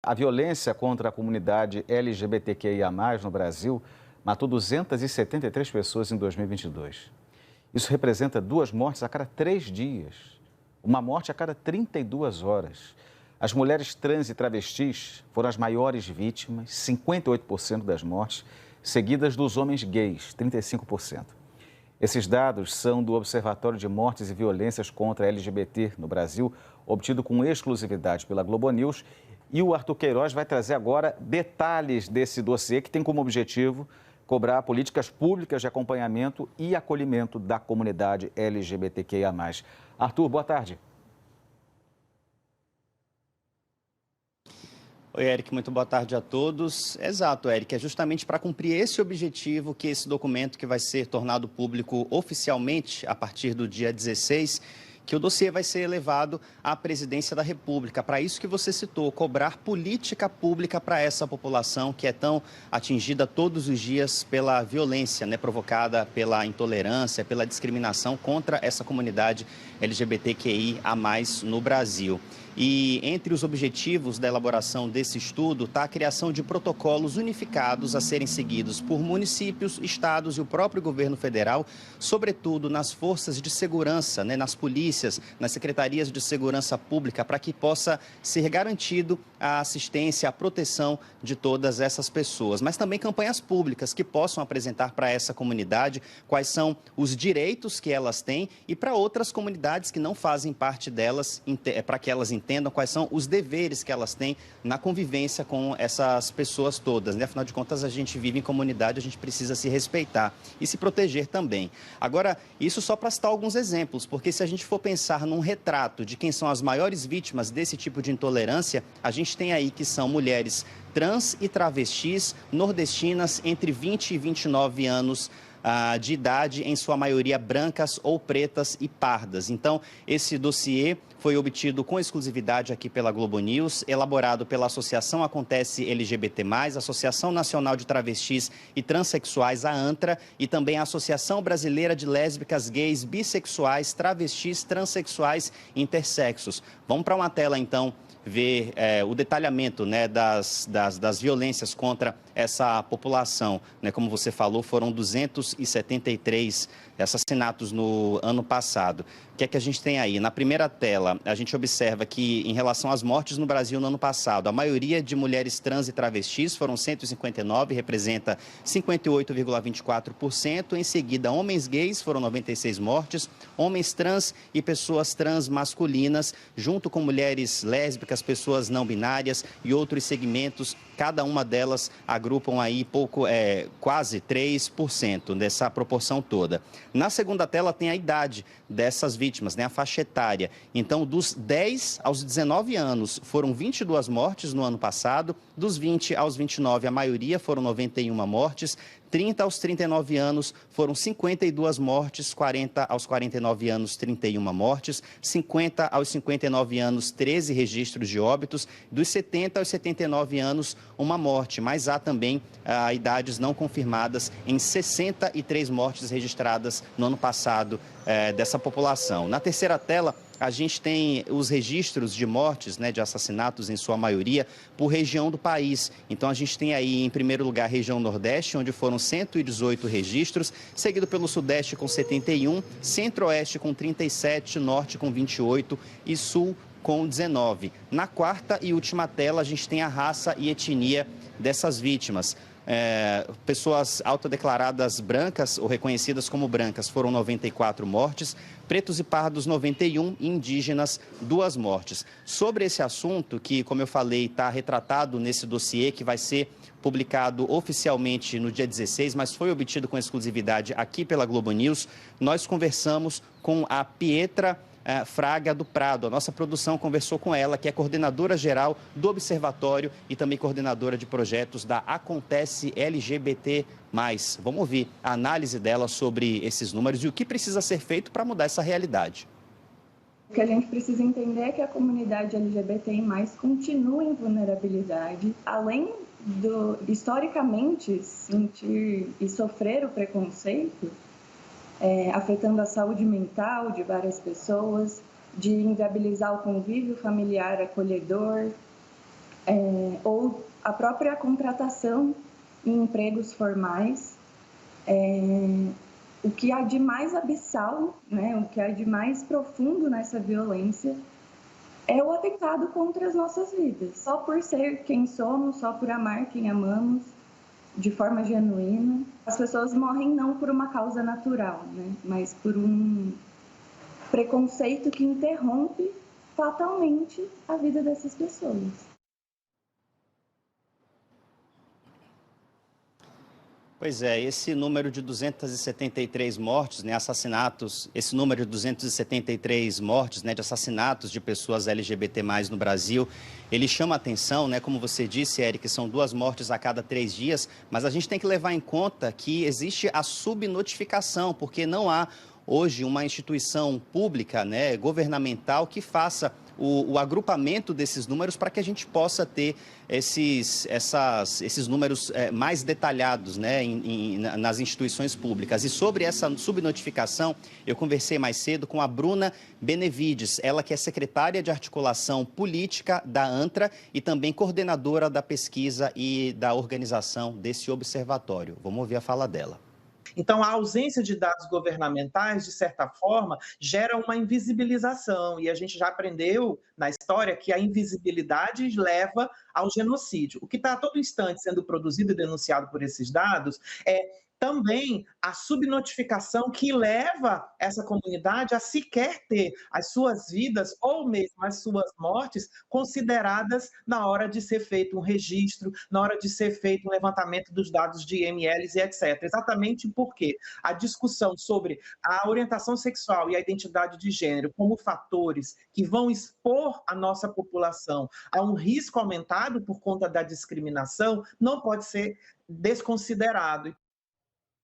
A violência contra a comunidade LGBTQIA+, no Brasil, matou 273 pessoas em 2022. Isso representa 2 mortes a cada 3 dias, uma morte a cada 32 horas. As mulheres trans e travestis foram as maiores vítimas, 58% das mortes, seguidas dos homens gays, 35%. Esses dados são do Observatório de Mortes e Violências contra a LGBT no Brasil, obtido com exclusividade pela Globo News. E o Arthur Queiroz vai trazer agora detalhes desse dossiê que tem como objetivo cobrar políticas públicas de acompanhamento e acolhimento da comunidade LGBTQIA+. Arthur, boa tarde. Oi, Eric, muito boa tarde a todos. Exato, Eric, é justamente para cumprir esse objetivo que esse documento que vai ser tornado público oficialmente a partir do dia 16, que o dossiê vai ser elevado à presidência da República. Para isso que você citou, cobrar política pública para essa população que é tão atingida todos os dias pela violência, né, provocada pela intolerância, pela discriminação contra essa comunidade LGBTQI a mais no Brasil. E entre os objetivos da elaboração desse estudo está a criação de protocolos unificados a serem seguidos por municípios, estados e o próprio governo federal, sobretudo nas forças de segurança, né, nas polícias, nas secretarias de segurança pública, para que possa ser garantido a assistência, a proteção de todas essas pessoas. Mas também campanhas públicas que possam apresentar para essa comunidade quais são os direitos que elas têm e para outras comunidades que não fazem parte delas, para que elas entendam quais são os deveres que elas têm na convivência com essas pessoas todas, né? Afinal de contas, a gente vive em comunidade, a gente precisa se respeitar e se proteger também. Agora, isso só para citar alguns exemplos, porque se a gente for pensar num retrato de quem são as maiores vítimas desse tipo de intolerância, a gente tem aí que são mulheres trans e travestis nordestinas entre 20 e 29 anos de idade, em sua maioria brancas ou pretas e pardas. Então, esse dossiê foi obtido com exclusividade aqui pela Globo News, elaborado pela Associação Acontece LGBT+, Associação Nacional de Travestis e Transsexuais, a ANTRA, e também a Associação Brasileira de Lésbicas, Gays, Bissexuais, Travestis, Transsexuais e Intersexos. Vamos para uma tela, então, ver o detalhamento, né, das violências contra essa população. Né, como você falou, foram 273 assassinatos no ano passado. O que é que a gente tem aí? Na primeira tela, a gente observa que, em relação às mortes no Brasil no ano passado, a maioria de mulheres trans e travestis foram 159, representa 58,24%. Em seguida, homens gays foram 96 mortes, homens trans e pessoas trans masculinas, junto com mulheres lésbicas, pessoas não binárias e outros segmentos, cada uma delas agrupam aí quase 3% dessa proporção toda. Na segunda tela tem a idade dessas vítimas, né, a faixa etária. Então, dos 10 aos 19 anos, foram 22 mortes no ano passado. Dos 20 aos 29, a maioria foram 91 mortes. 30 aos 39 anos, foram 52 mortes. 40 aos 49 anos, 31 mortes. 50 aos 59 anos, 13 registros de óbitos. Dos 70 aos 79 anos, uma morte. Mas há também idades não confirmadas em 63 mortes registradas no ano passado dessa população. Na terceira tela, a gente tem os registros de mortes, né, de assassinatos, em sua maioria, por região do país. Então, a gente tem aí, em primeiro lugar, a região Nordeste, onde foram 118 registros, seguido pelo Sudeste com 71, Centro-Oeste com 37, Norte com 28 e Sul com 19. Na quarta e última tela, a gente tem a raça e etnia dessas vítimas. Pessoas autodeclaradas brancas ou reconhecidas como brancas foram 94 mortes, pretos e pardos 91 e indígenas 2 mortes. Sobre esse assunto, que, como eu falei, está retratado nesse dossiê que vai ser publicado oficialmente no dia 16, mas foi obtido com exclusividade aqui pela Globo News, nós conversamos com a Pietra Fraga do Prado. A nossa produção conversou com ela, que é coordenadora geral do Observatório e também coordenadora de projetos da Acontece LGBT+. Vamos ouvir a análise dela sobre esses números e o que precisa ser feito para mudar essa realidade. O que a gente precisa entender é que a comunidade LGBTI+, continua em vulnerabilidade, além do, historicamente, sentir e sofrer o preconceito, afetando a saúde mental de várias pessoas, de inviabilizar o convívio familiar acolhedor, ou a própria contratação em empregos formais. O que há de mais abissal, né, o que há de mais profundo nessa violência é o atentado contra as nossas vidas. Só por ser quem somos, só por amar quem amamos, de forma genuína. As pessoas morrem não por uma causa natural, né, mas por um preconceito que interrompe fatalmente a vida dessas pessoas. Pois é, esse número de 273 mortes, né, assassinatos, esse número de 273 mortes, né, de assassinatos de pessoas LGBT+ no Brasil, ele chama a atenção, né, como você disse, Eric, são 2 mortes a cada 3 dias, mas a gente tem que levar em conta que existe a subnotificação, porque não há hoje uma instituição pública, né, governamental que faça o agrupamento desses números para que a gente possa ter esses números mais detalhados, né, nas instituições públicas. E sobre essa subnotificação, eu conversei mais cedo com a Bruna Benevides, ela que é secretária de articulação política da ANTRA e também coordenadora da pesquisa e da organização desse observatório. Vamos ouvir a fala dela. Então, a ausência de dados governamentais, de certa forma, gera uma invisibilização, e a gente já aprendeu na história que a invisibilidade leva ao genocídio. O que está a todo instante sendo produzido e denunciado por esses dados é também a subnotificação que leva essa comunidade a sequer ter as suas vidas ou mesmo as suas mortes consideradas na hora de ser feito um registro, na hora de ser feito um levantamento dos dados de IMLs e etc. Exatamente porque a discussão sobre a orientação sexual e a identidade de gênero como fatores que vão expor a nossa população a um risco aumentado por conta da discriminação não pode ser desconsiderado.